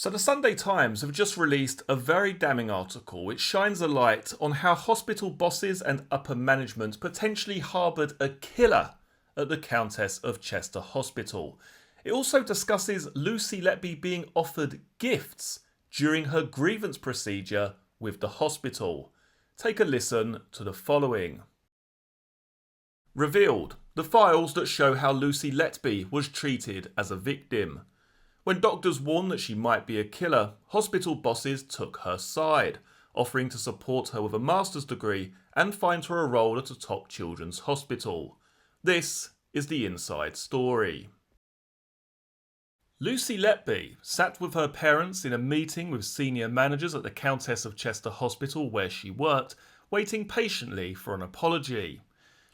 So the Sunday Times have just released a very damning article which shines a light on how hospital bosses and upper management potentially harboured a killer at the Countess of Chester Hospital. It also discusses Lucy Letby being offered gifts during her grievance procedure with the hospital. Take a listen to the following. Revealed: the files that show how Lucy Letby was treated as a victim. When doctors warned that she might be a killer, hospital bosses took her side, offering to support her with a master's degree and find her a role at a top children's hospital. This is the inside story. Lucy Letby sat with her parents in a meeting with senior managers at the Countess of Chester Hospital where she worked, waiting patiently for an apology.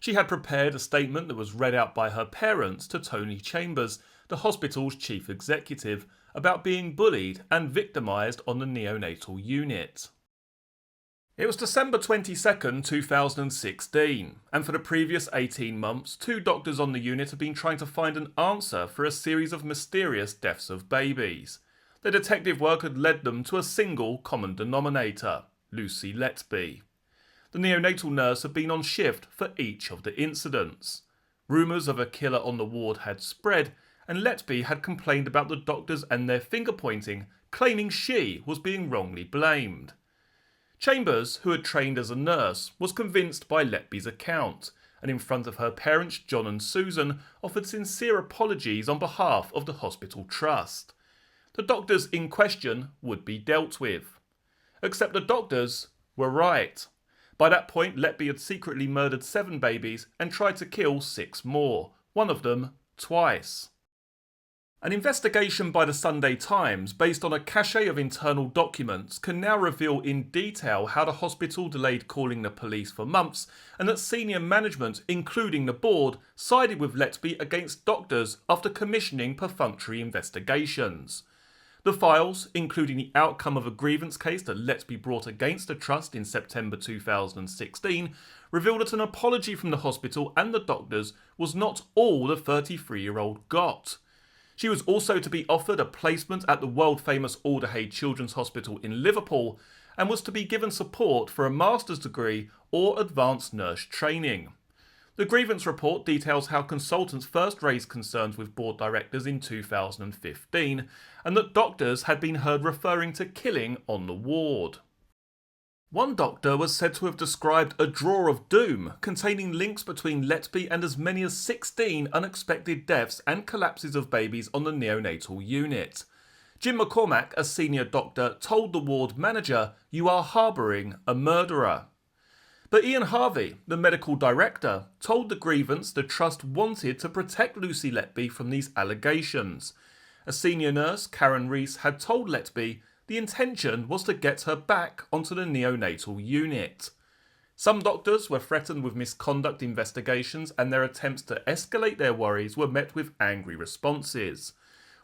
She had prepared a statement that was read out by her parents to Tony Chambers, the hospital's chief executive, about being bullied and victimised on the neonatal unit. It was December 22nd, 2016, and for the previous 18 months, two doctors on the unit had been trying to find an answer for a series of mysterious deaths of babies. Their detective work had led them to a single common denominator: Lucy Letby. The neonatal nurse had been on shift for each of the incidents. Rumours of a killer on the ward had spread, and Letby had complained about the doctors and their finger-pointing, claiming she was being wrongly blamed. Chambers, who had trained as a nurse, was convinced by Letby's account, and in front of her parents John and Susan offered sincere apologies on behalf of the hospital trust. The doctors in question would be dealt with. Except the doctors were right. By that point, Letby had secretly murdered 7 babies and tried to kill 6 more, one of them twice. An investigation by the Sunday Times based on a cache of internal documents can now reveal in detail how the hospital delayed calling the police for months, and that senior management, including the board, sided with Letby against doctors after commissioning perfunctory investigations. The files, including the outcome of a grievance case that Letby brought against the trust in September 2016, revealed that an apology from the hospital and the doctors was not all the 33-year-old got. She was also to be offered a placement at the world-famous Alderhay Children's Hospital in Liverpool and was to be given support for a master's degree or advanced nurse training. The grievance report details how consultants first raised concerns with board directors in 2015 and that doctors had been heard referring to killing on the ward. One doctor was said to have described a drawer of doom containing links between Letby and as many as 16 unexpected deaths and collapses of babies on the neonatal unit. Jim McCormack, a senior doctor, told the ward manager, "You are harbouring a murderer." But Ian Harvey, the medical director, told the grievance the trust wanted to protect Lucy Letby from these allegations. A senior nurse, Karen Rees, had told Letby the intention was to get her back onto the neonatal unit. Some doctors were threatened with misconduct investigations, and their attempts to escalate their worries were met with angry responses.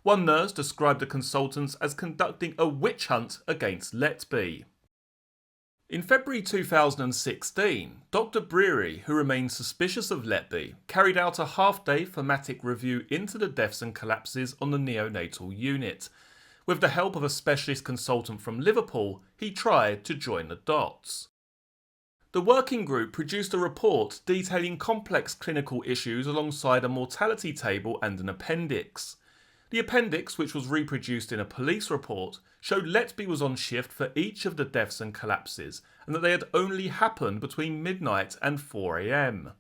One nurse described the consultants as conducting a witch hunt against Letby. In February 2016, Dr. Breary, who remained suspicious of Letby, carried out a half-day thematic review into the deaths and collapses on the neonatal unit. With the help of a specialist consultant from Liverpool, he tried to join the dots. The working group produced a report detailing complex clinical issues alongside a mortality table and an appendix. The appendix, which was reproduced in a police report, showed Letby was on shift for each of the deaths and collapses, and that they had only happened between midnight and 4 a.m.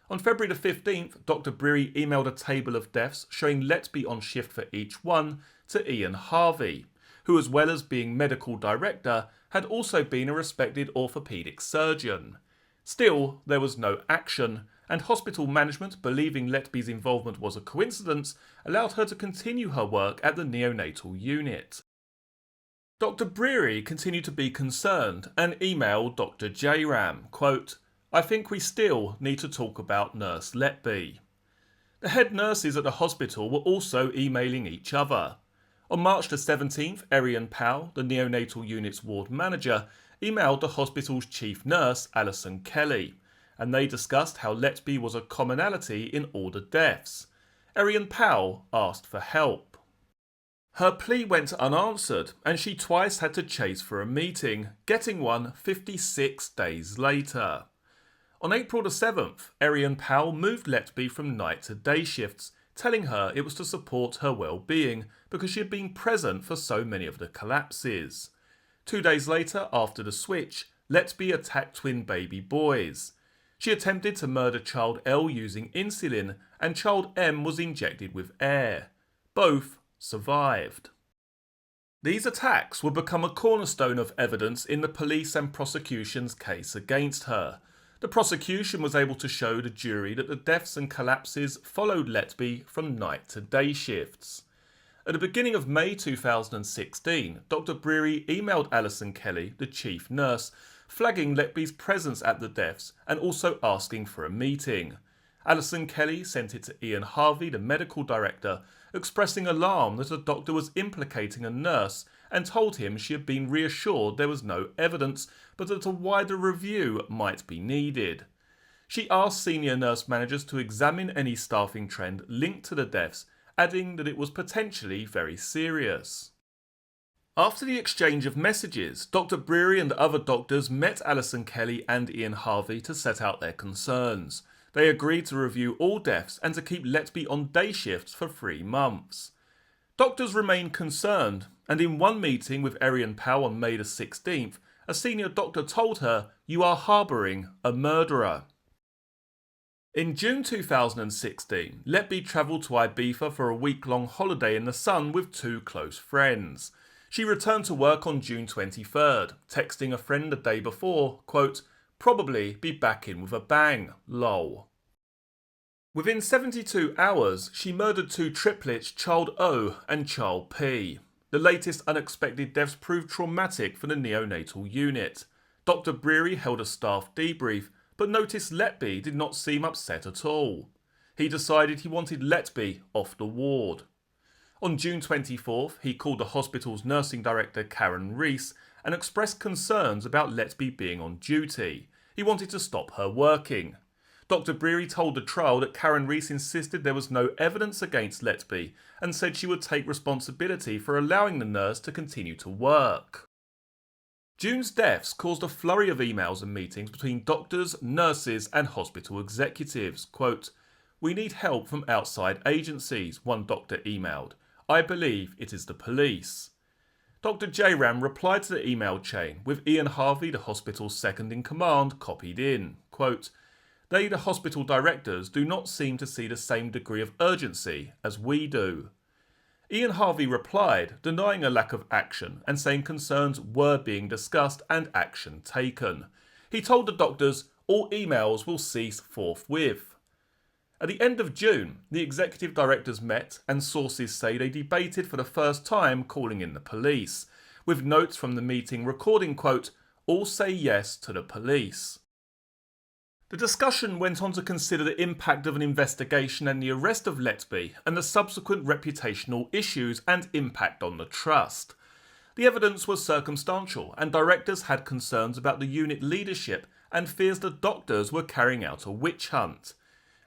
On February the 15th, Dr. Breary emailed a table of deaths showing Letby on shift for each one to Ian Harvey, who, as well as being medical director, had also been a respected orthopaedic surgeon. Still, there was no action, and hospital management, believing Letby's involvement was a coincidence, allowed her to continue her work at the neonatal unit. Dr. Breary continued to be concerned and emailed Dr. Jayram, quote, "I think we still need to talk about Nurse Letby." The head nurses at the hospital were also emailing each other. On March the 17th, Erian Powell, the neonatal unit's ward manager, emailed the hospital's chief nurse, Alison Kelly, and they discussed how Letby was a commonality in all the deaths. Erian Powell asked for help. Her plea went unanswered, and she twice had to chase for a meeting, getting one 56 days later. On April the 7th, Arian Powell moved Letby from night to day shifts, telling her it was to support her well-being because she had been present for so many of the collapses. 2 days later, after the switch, Letby attacked twin baby boys. She attempted to murder child L using insulin, and child M was injected with air. Both survived. These attacks would become a cornerstone of evidence in the police and prosecution's case against her. The prosecution was able to show the jury that the deaths and collapses followed Letby from night to day shifts. At the beginning of May 2016, Dr. Breary emailed Alison Kelly, the chief nurse, flagging Letby's presence at the deaths and also asking for a meeting. Alison Kelly sent it to Ian Harvey, the medical director, expressing alarm that a doctor was implicating a nurse and told him she had been reassured there was no evidence but that a wider review might be needed. She asked senior nurse managers to examine any staffing trend linked to the deaths, adding that it was potentially very serious. After the exchange of messages, Dr. Breary and other doctors met Alison Kelly and Ian Harvey to set out their concerns. They agreed to review all deaths and to keep Letby on day shifts for 3 months. Doctors remained concerned, and in one meeting with Arian Powell on May the 16th, a senior doctor told her, "You are harbouring a murderer." In June 2016, Letby travelled to Ibiza for a week-long holiday in the sun with 2 close friends. She returned to work on June 23rd, texting a friend the day before, quote, "Probably be back in with a bang, lol." Within 72 hours, she murdered 2 triplets, child O and child P. The latest unexpected deaths proved traumatic for the neonatal unit. Dr. Breary held a staff debrief, but noticed Letby did not seem upset at all. He decided he wanted Letby off the ward. On June 24th, he called the hospital's nursing director Karen Rees and expressed concerns about Letby being on duty. He wanted to stop her working. Dr. Breary told the trial that Karen Rees insisted there was no evidence against Letby and said she would take responsibility for allowing the nurse to continue to work. June's deaths caused a flurry of emails and meetings between doctors, nurses and hospital executives. Quote, "We need help from outside agencies," one doctor emailed. "I believe it is the police." Dr. Jairam replied to the email chain, with Ian Harvey, the hospital's second in command, copied in. Quote, "They, the hospital directors, do not seem to see the same degree of urgency as we do." Ian Harvey replied, denying a lack of action and saying concerns were being discussed and action taken. He told the doctors all emails will cease forthwith. At the end of June, the executive directors met and sources say they debated for the first time calling in the police, with notes from the meeting recording, quote, "All say yes to the police." The discussion went on to consider the impact of an investigation and the arrest of Letby and the subsequent reputational issues and impact on the trust. The evidence was circumstantial and directors had concerns about the unit leadership and fears that doctors were carrying out a witch hunt.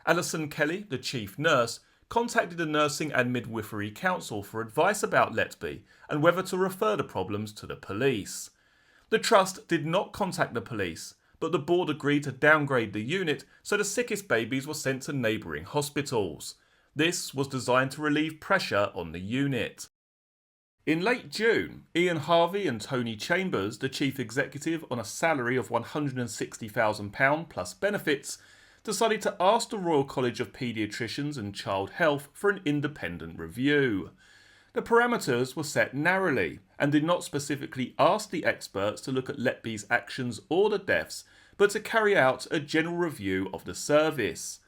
Alison Kelly, the chief nurse, contacted the Nursing and Midwifery Council for advice about Letby and whether to refer the problems to the police. The trust did not contact the police, but the board agreed to downgrade the unit so the sickest babies were sent to neighbouring hospitals. This was designed to relieve pressure on the unit. In late June, Ian Harvey and Tony Chambers, the chief executive on a salary of £160,000 plus benefits, decided to ask the Royal College of Paediatricians and Child Health for an independent review. The parameters were set narrowly and did not specifically ask the experts to look at Letby's actions or the deaths, but to carry out a general review of the service.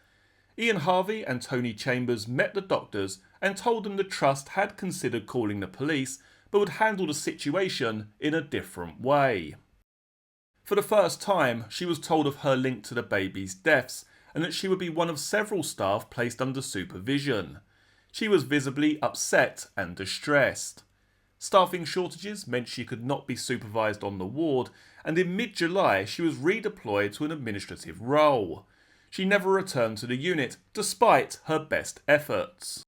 Ian Harvey and Tony Chambers met the doctors and told them the trust had considered calling the police but would handle the situation in a different way. For the first time, she was told of her link to the baby's deaths and that she would be one of several staff placed under supervision. She was visibly upset and distressed. Staffing shortages meant she could not be supervised on the ward, and in mid-July she was redeployed to an administrative role. She never returned to the unit, despite her best efforts.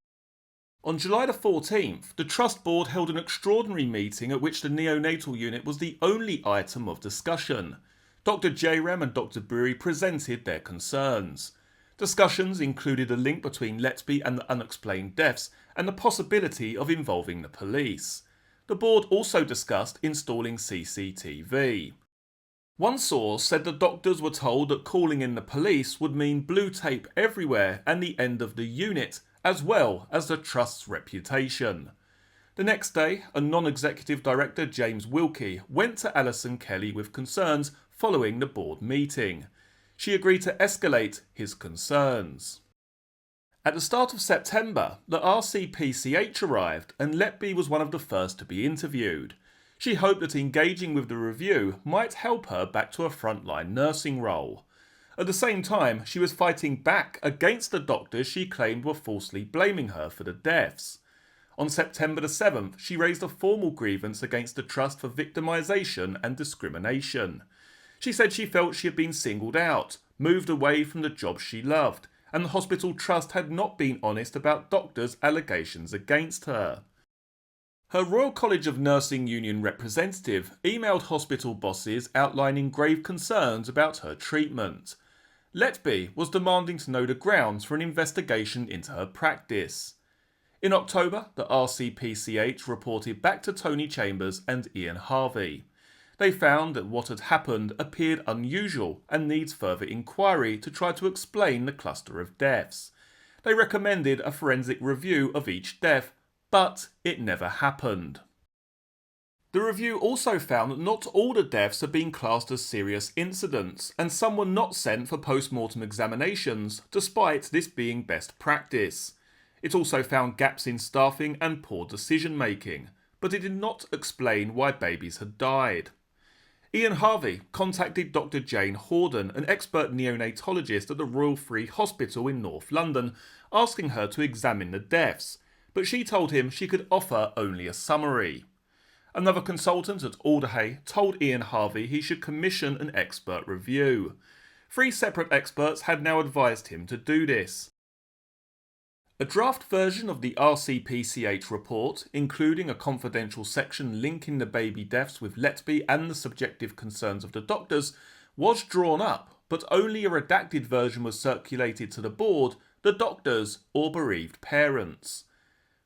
On July the 14th, the Trust Board held an extraordinary meeting at which the neonatal unit was the only item of discussion. Dr. Jairam and Dr. Buri presented their concerns. Discussions included a link between Letby and the unexplained deaths and the possibility of involving the police. The board also discussed installing CCTV. One source said the doctors were told that calling in the police would mean blue tape everywhere and the end of the unit, as well as the Trust's reputation. The next day, a non-executive director, James Wilkie, went to Alison Kelly with concerns following the board meeting. She agreed to escalate his concerns. At the start of September, the RCPCH arrived and Letby was one of the first to be interviewed. She hoped that engaging with the review might help her back to a frontline nursing role. At the same time, she was fighting back against the doctors she claimed were falsely blaming her for the deaths. On September the 7th, she raised a formal grievance against the Trust for victimisation and discrimination. She said she felt she had been singled out, moved away from the job she loved, and the hospital trust had not been honest about doctors' allegations against her. Her Royal College of Nursing Union representative emailed hospital bosses outlining grave concerns about her treatment. Letby was demanding to know the grounds for an investigation into her practice. In October, the RCPCH reported back to Tony Chambers and Ian Harvey. They found that what had happened appeared unusual and needs further inquiry to try to explain the cluster of deaths. They recommended a forensic review of each death, but it never happened. The review also found that not all the deaths had been classed as serious incidents, and some were not sent for post-mortem examinations, despite this being best practice. It also found gaps in staffing and poor decision-making, but it did not explain why babies had died. Ian Harvey contacted Dr. Jane Horden, an expert neonatologist at the Royal Free Hospital in North London, asking her to examine the deaths, but she told him she could offer only a summary. Another consultant at Alderhay told Ian Harvey he should commission an expert review. 3 separate experts had now advised him to do this. A draft version of the RCPCH report, including a confidential section linking the baby deaths with Letby and the subjective concerns of the doctors, was drawn up, but only a redacted version was circulated to the board, the doctors, or bereaved parents.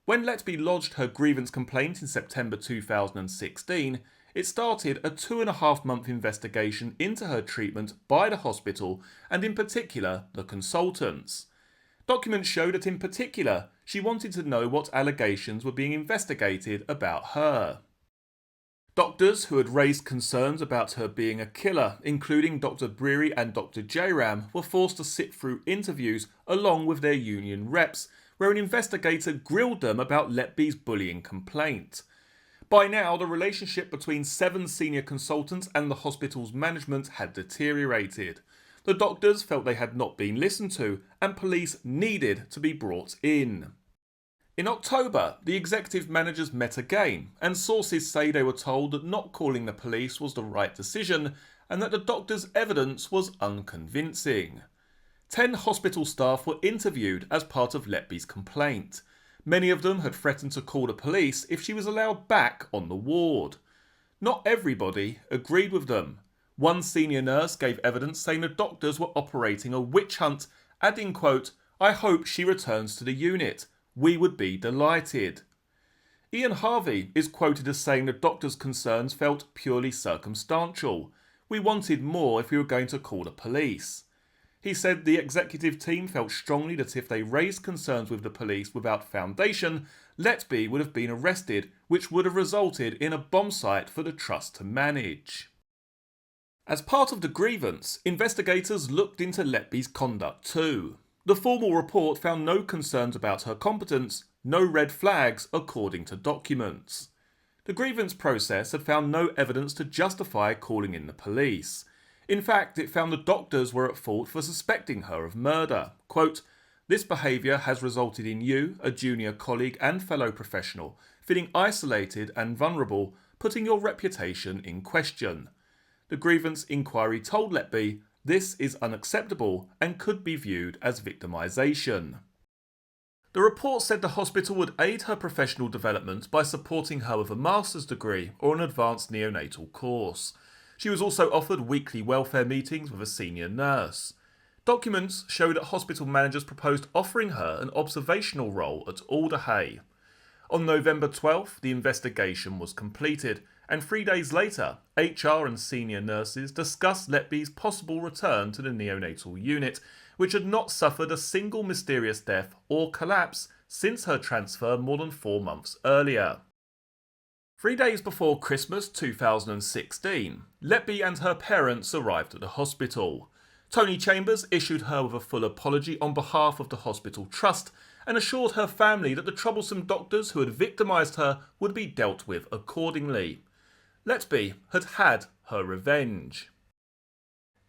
When Letby lodged her grievance complaint in September 2016, it started a 2.5-month investigation into her treatment by the hospital and in particular the consultants. Documents show that in particular she wanted to know what allegations were being investigated about her. Doctors who had raised concerns about her being a killer, including Dr. Breary and Dr. Jairam, were forced to sit through interviews along with their union reps, where an investigator grilled them about Letby's bullying complaint. By now, the relationship between 7 senior consultants and the hospital's management had deteriorated. The doctors felt they had not been listened to, and police needed to be brought in. In October, the executive managers met again, and sources say they were told that not calling the police was the right decision, and that the doctors' evidence was unconvincing. 10 hospital staff were interviewed as part of Letby's complaint. Many of them had threatened to call the police if she was allowed back on the ward. Not everybody agreed with them. One senior nurse gave evidence saying the doctors were operating a witch hunt, adding, quote, "I hope she returns to the unit. We would be delighted." Ian Harvey is quoted as saying the doctors' concerns felt purely circumstantial. "We wanted more if we were going to call the police." He said the executive team felt strongly that if they raised concerns with the police without foundation, Letby would have been arrested, which would have resulted in a bomb site for the trust to manage. As part of the grievance, investigators looked into Letby's conduct too. The formal report found no concerns about her competence, no red flags according to documents. The grievance process had found no evidence to justify calling in the police. In fact, it found the doctors were at fault for suspecting her of murder. Quote, "This behaviour has resulted in you, a junior colleague and fellow professional, feeling isolated and vulnerable, putting your reputation in question." The grievance inquiry told Letby this is unacceptable and could be viewed as victimisation. The report said the hospital would aid her professional development by supporting her with a master's degree or an advanced neonatal course. She was also offered weekly welfare meetings with a senior nurse. Documents show that hospital managers proposed offering her an observational role at Alder Hey. On November 12th, the investigation was completed, and 3 days later, HR and senior nurses discussed Letby's possible return to the neonatal unit, which had not suffered a single mysterious death or collapse since her transfer more than 4 months earlier. 3 days before Christmas 2016, Letby and her parents arrived at the hospital. Tony Chambers issued her with a full apology on behalf of the hospital trust and assured her family that the troublesome doctors who had victimised her would be dealt with accordingly. Letby had had her revenge.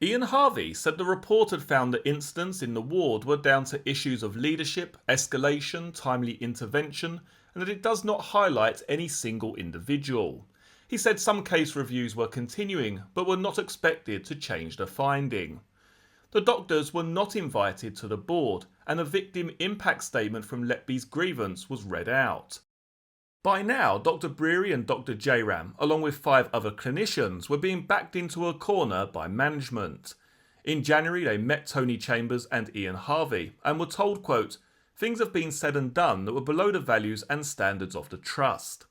Ian Harvey said the report had found that incidents in the ward were down to issues of leadership, escalation, timely intervention, and that it does not highlight any single individual. He said some case reviews were continuing, but were not expected to change the finding. The doctors were not invited to the board, and a victim impact statement from Letby's grievance was read out. By now, Dr. Breary and Dr. Jairam, along with 5 other clinicians, were being backed into a corner by management. In January, they met Tony Chambers and Ian Harvey and were told, quote, "Things have been said and done that were below the values and standards of the trust."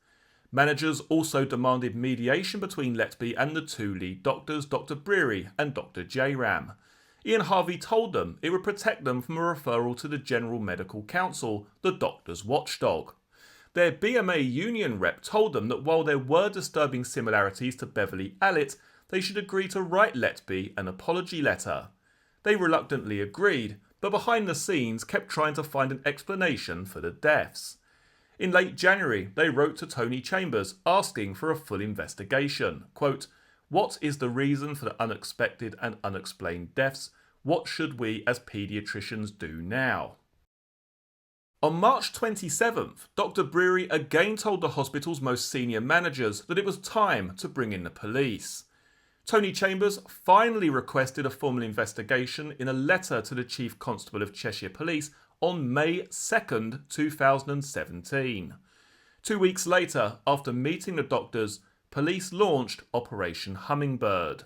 Managers also demanded mediation between Letby and the 2 lead doctors, Dr. Breary and Dr. Jairam. Ian Harvey told them it would protect them from a referral to the General Medical Council, the doctor's watchdog. Their BMA union rep told them that while there were disturbing similarities to Beverly Allett, they should agree to write Letby an apology letter. They reluctantly agreed, but behind the scenes kept trying to find an explanation for the deaths. In late January, they wrote to Tony Chambers asking for a full investigation. Quote, "What is the reason for the unexpected and unexplained deaths? What should we as paediatricians do now?" On March 27th, Dr. Breary again told the hospital's most senior managers that it was time to bring in the police. Tony Chambers finally requested a formal investigation in a letter to the Chief Constable of Cheshire Police on May 2nd, 2017. 2 weeks later, after meeting the doctors, police launched Operation Hummingbird.